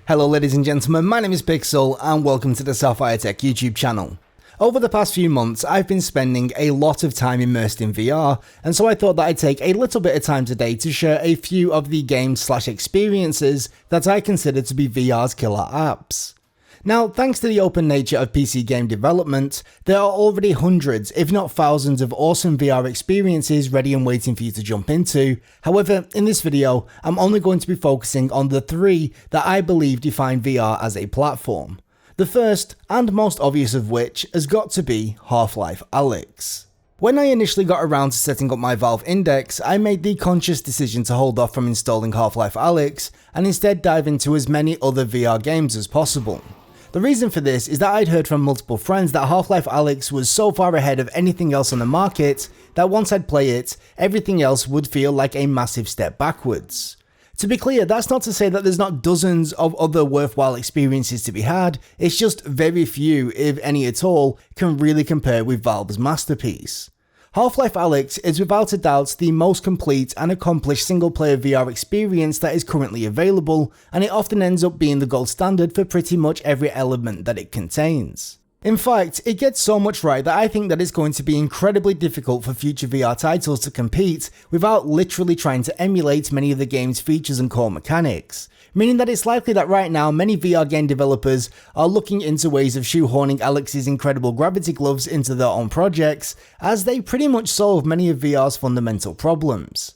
Hello ladies and gentlemen, my name is Pixel and welcome to the Sapphire Tech YouTube channel. Over the past few months, I've been spending a lot of time immersed in VR, and so I thought that I'd take a little bit of time today to share a few of the games/experiences that I consider to be VR's killer apps. Now, thanks to the open nature of PC game development, there are already hundreds, if not thousands, of awesome VR experiences ready and waiting for you to jump into. However, in this video, I'm only going to be focusing on the 3 that I believe define VR as a platform. The first, and most obvious of which, has got to be Half-Life Alyx. When I initially got around to setting up my Valve Index, I made the conscious decision to hold off from installing Half-Life Alyx, and instead dive into as many other VR games as possible. The reason for this is that I'd heard from multiple friends that Half-Life Alyx was so far ahead of anything else on the market that once I'd play it, everything else would feel like a massive step backwards. To be clear, that's not to say that there's not dozens of other worthwhile experiences to be had, it's just very few, if any at all, can really compare with Valve's masterpiece. Half-Life Alyx is without a doubt the most complete and accomplished single-player VR experience that is currently available, and it often ends up being the gold standard for pretty much every element that it contains. In fact, it gets so much right that I think that it's going to be incredibly difficult for future VR titles to compete without literally trying to emulate many of the game's features and core mechanics. Meaning that it's likely that right now many VR game developers are looking into ways of shoehorning Alyx's incredible gravity gloves into their own projects, as they pretty much solve many of VR's fundamental problems.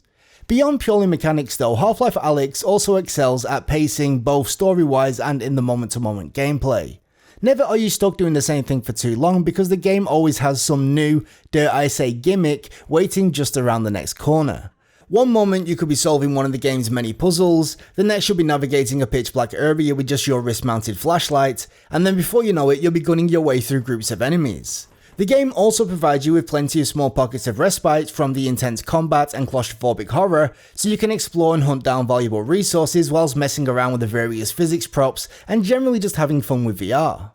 Beyond purely mechanics though, Half-Life Alyx also excels at pacing both story-wise and in the moment-to-moment gameplay. Never are you stuck doing the same thing for too long because the game always has some new, dare I say, gimmick waiting just around the next corner. One moment you could be solving one of the game's many puzzles, the next you'll be navigating a pitch black area with just your wrist mounted flashlight, and then before you know it you'll be gunning your way through groups of enemies. The game also provides you with plenty of small pockets of respite from the intense combat and claustrophobic horror, so you can explore and hunt down valuable resources whilst messing around with the various physics props and generally just having fun with VR.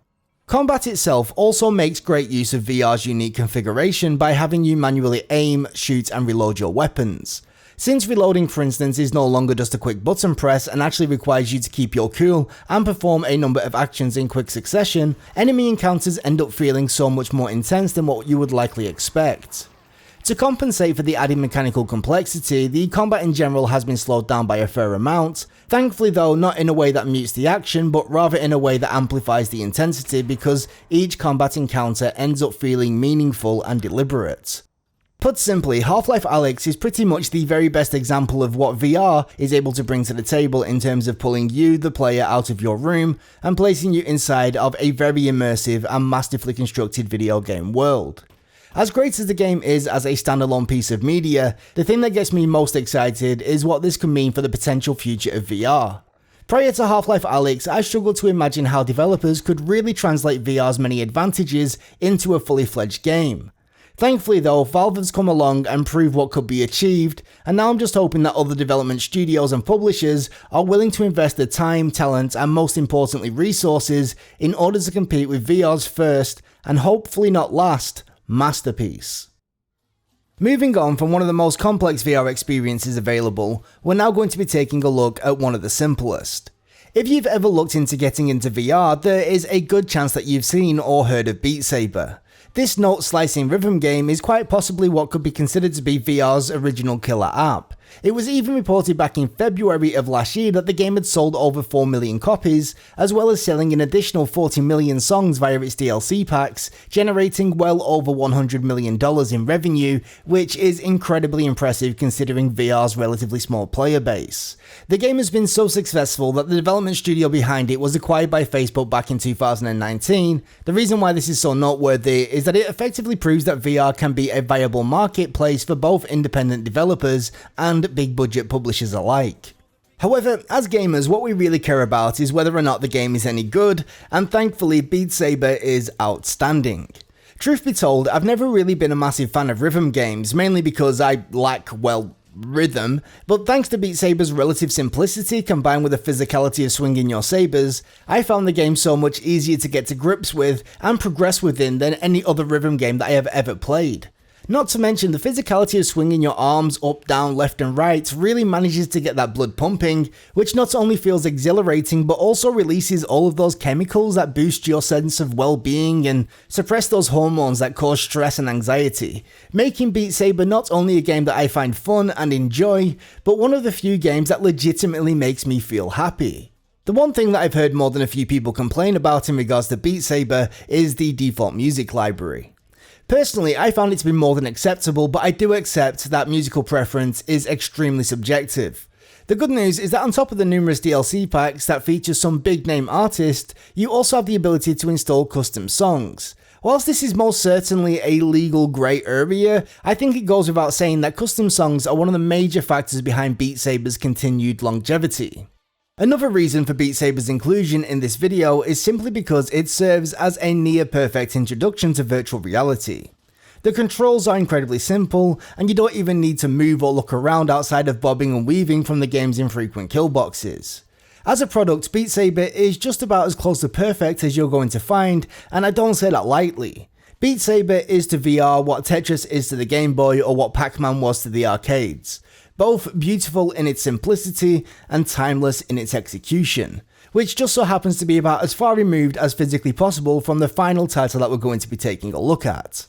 Combat itself also makes great use of VR's unique configuration by having you manually aim, shoot and reload your weapons. Since reloading, for instance, is no longer just a quick button press and actually requires you to keep your cool and perform a number of actions in quick succession, enemy encounters end up feeling so much more intense than what you would likely expect. To compensate for the added mechanical complexity, the combat in general has been slowed down by a fair amount, thankfully though not in a way that mutes the action but rather in a way that amplifies the intensity because each combat encounter ends up feeling meaningful and deliberate. Put simply, Half-Life Alyx is pretty much the very best example of what VR is able to bring to the table in terms of pulling you, the player, out of your room and placing you inside of a very immersive and masterfully constructed video game world. As great as the game is as a standalone piece of media, the thing that gets me most excited is what this could mean for the potential future of VR. Prior to Half-Life Alyx, I struggled to imagine how developers could really translate VR's many advantages into a fully fledged game. Thankfully though, Valve has come along and proved what could be achieved, and now I'm just hoping that other development studios and publishers are willing to invest the time, talent, and most importantly resources in order to compete with VR's first, and hopefully not last, masterpiece. Moving on from one of the most complex VR experiences available, we're now going to be taking a look at one of the simplest. If you've ever looked into getting into VR, there is a good chance that you've seen or heard of Beat Saber. This note-slicing rhythm game is quite possibly what could be considered to be VR's original killer app. It was even reported back in February of last year that the game had sold over 4 million copies, as well as selling an additional 40 million songs via its DLC packs, generating well over $100 million in revenue, which is incredibly impressive considering VR's relatively small player base. The game has been so successful that the development studio behind it was acquired by Facebook back in 2019. The reason why this is so noteworthy is that it effectively proves that VR can be a viable marketplace for both independent developers and big budget publishers alike. However, as gamers, what we really care about is whether or not the game is any good, and thankfully Beat Saber is outstanding. Truth be told, I've never really been a massive fan of rhythm games, mainly because I lack, well, rhythm, but thanks to Beat Saber's relative simplicity combined with the physicality of swinging your sabers, I found the game so much easier to get to grips with and progress within than any other rhythm game that I have ever played. Not to mention the physicality of swinging your arms up, down, left and right really manages to get that blood pumping, which not only feels exhilarating but also releases all of those chemicals that boost your sense of well-being and suppress those hormones that cause stress and anxiety, making Beat Saber not only a game that I find fun and enjoy, but one of the few games that legitimately makes me feel happy. The one thing that I've heard more than a few people complain about in regards to Beat Saber is the default music library. Personally, I found it to be more than acceptable, but I do accept that musical preference is extremely subjective. The good news is that on top of the numerous DLC packs that feature some big name artists, you also have the ability to install custom songs. Whilst this is most certainly a legal grey area, I think it goes without saying that custom songs are one of the major factors behind Beat Saber's continued longevity. Another reason for Beat Saber's inclusion in this video is simply because it serves as a near perfect introduction to virtual reality. The controls are incredibly simple, and you don't even need to move or look around outside of bobbing and weaving from the game's infrequent kill boxes. As a product, Beat Saber is just about as close to perfect as you're going to find, and I don't say that lightly. Beat Saber is to VR what Tetris is to the Game Boy or what Pac-Man was to the arcades. Both beautiful in its simplicity and timeless in its execution, which just so happens to be about as far removed as physically possible from the final title that we're going to be taking a look at.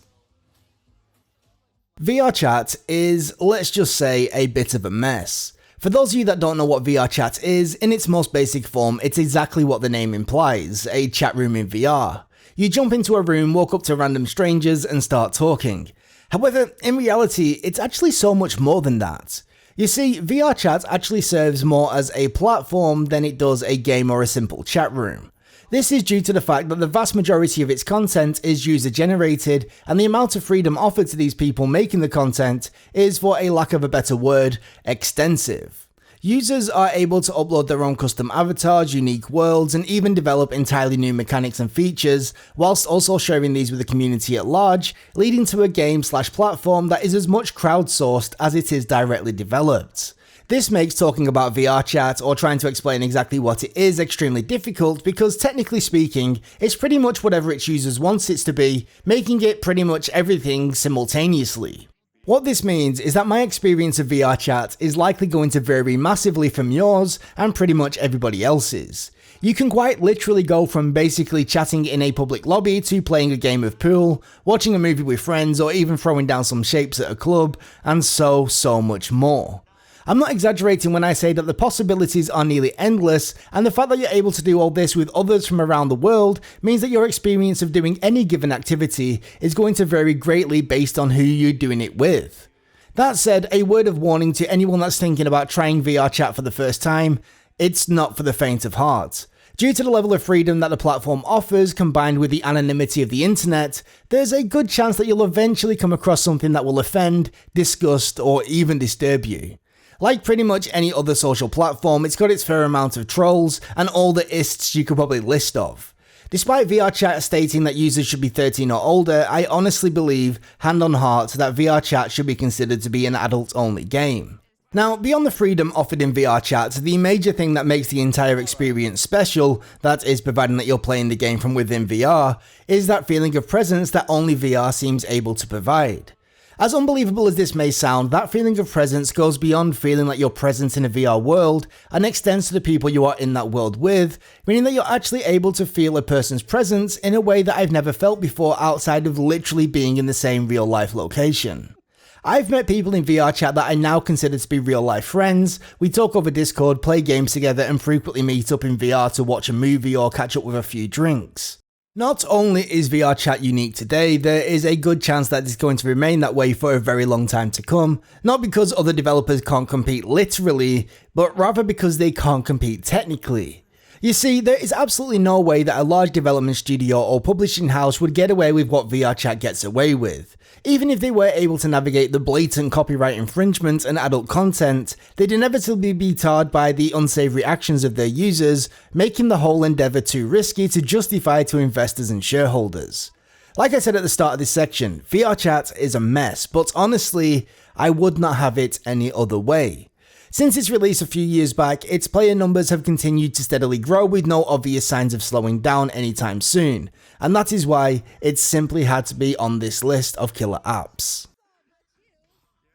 VRChat is, let's just say, a bit of a mess. For those of you that don't know what VRChat is, in its most basic form, it's exactly what the name implies, a chat room in VR. You jump into a room, walk up to random strangers and start talking. However, in reality, it's actually so much more than that. You see, VRChat actually serves more as a platform than it does a game or a simple chat room. This is due to the fact that the vast majority of its content is user generated, and the amount of freedom offered to these people making the content is, for a lack of a better word, extensive. Users are able to upload their own custom avatars, unique worlds, and even develop entirely new mechanics and features, whilst also sharing these with the community at large, leading to a game/platform that is as much crowdsourced as it is directly developed. This makes talking about VRChat or trying to explain exactly what it is extremely difficult because, technically speaking, it's pretty much whatever its users want it to be, making it pretty much everything simultaneously. What this means is that my experience of VRChat is likely going to vary massively from yours and pretty much everybody else's. You can quite literally go from basically chatting in a public lobby to playing a game of pool, watching a movie with friends, or even throwing down some shapes at a club, and so much more. I'm not exaggerating when I say that the possibilities are nearly endless, and the fact that you're able to do all this with others from around the world means that your experience of doing any given activity is going to vary greatly based on who you're doing it with. That said, a word of warning to anyone that's thinking about trying VRChat for the first time, it's not for the faint of heart. Due to the level of freedom that the platform offers, combined with the anonymity of the internet, there's a good chance that you'll eventually come across something that will offend, disgust, or even disturb you. Like pretty much any other social platform, it's got its fair amount of trolls and all the ists you could probably list of. Despite VRChat stating that users should be 13 or older, I honestly believe, hand on heart, that VRChat should be considered to be an adult-only game. Now, beyond the freedom offered in VRChat, the major thing that makes the entire experience special, that is providing that you're playing the game from within VR, is that feeling of presence that only VR seems able to provide. As unbelievable as this may sound, that feeling of presence goes beyond feeling like you're present in a VR world and extends to the people you are in that world with, meaning that you're actually able to feel a person's presence in a way that I've never felt before outside of literally being in the same real life location. I've met people in VRChat that I now consider to be real life friends. We talk over Discord, play games together, and frequently meet up in VR to watch a movie or catch up with a few drinks. Not only is VRChat unique today, there is a good chance that it's going to remain that way for a very long time to come, not because other developers can't compete literally, but rather because they can't compete technically. You see, there is absolutely no way that a large development studio or publishing house would get away with what VRChat gets away with. Even if they were able to navigate the blatant copyright infringement and adult content, they'd inevitably be tarred by the unsavory actions of their users, making the whole endeavor too risky to justify to investors and shareholders. Like I said at the start of this section, VRChat is a mess, but honestly, I would not have it any other way. Since its release a few years back, its player numbers have continued to steadily grow with no obvious signs of slowing down anytime soon, and that is why it simply had to be on this list of killer apps.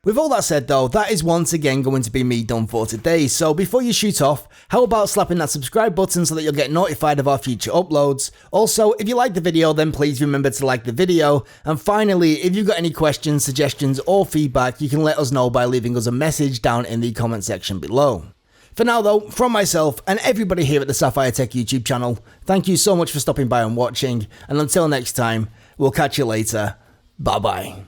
With all that said though, that is once again going to be me done for today, so before you shoot off, how about slapping that subscribe button so that you'll get notified of our future uploads. Also, if you like the video, then please remember to like the video, and finally, if you've got any questions, suggestions or feedback, you can let us know by leaving us a message down in the comment section below. For now though, from myself and everybody here at the Sapphire Tech YouTube channel, thank you so much for stopping by and watching, and until next time, we'll catch you later, bye bye.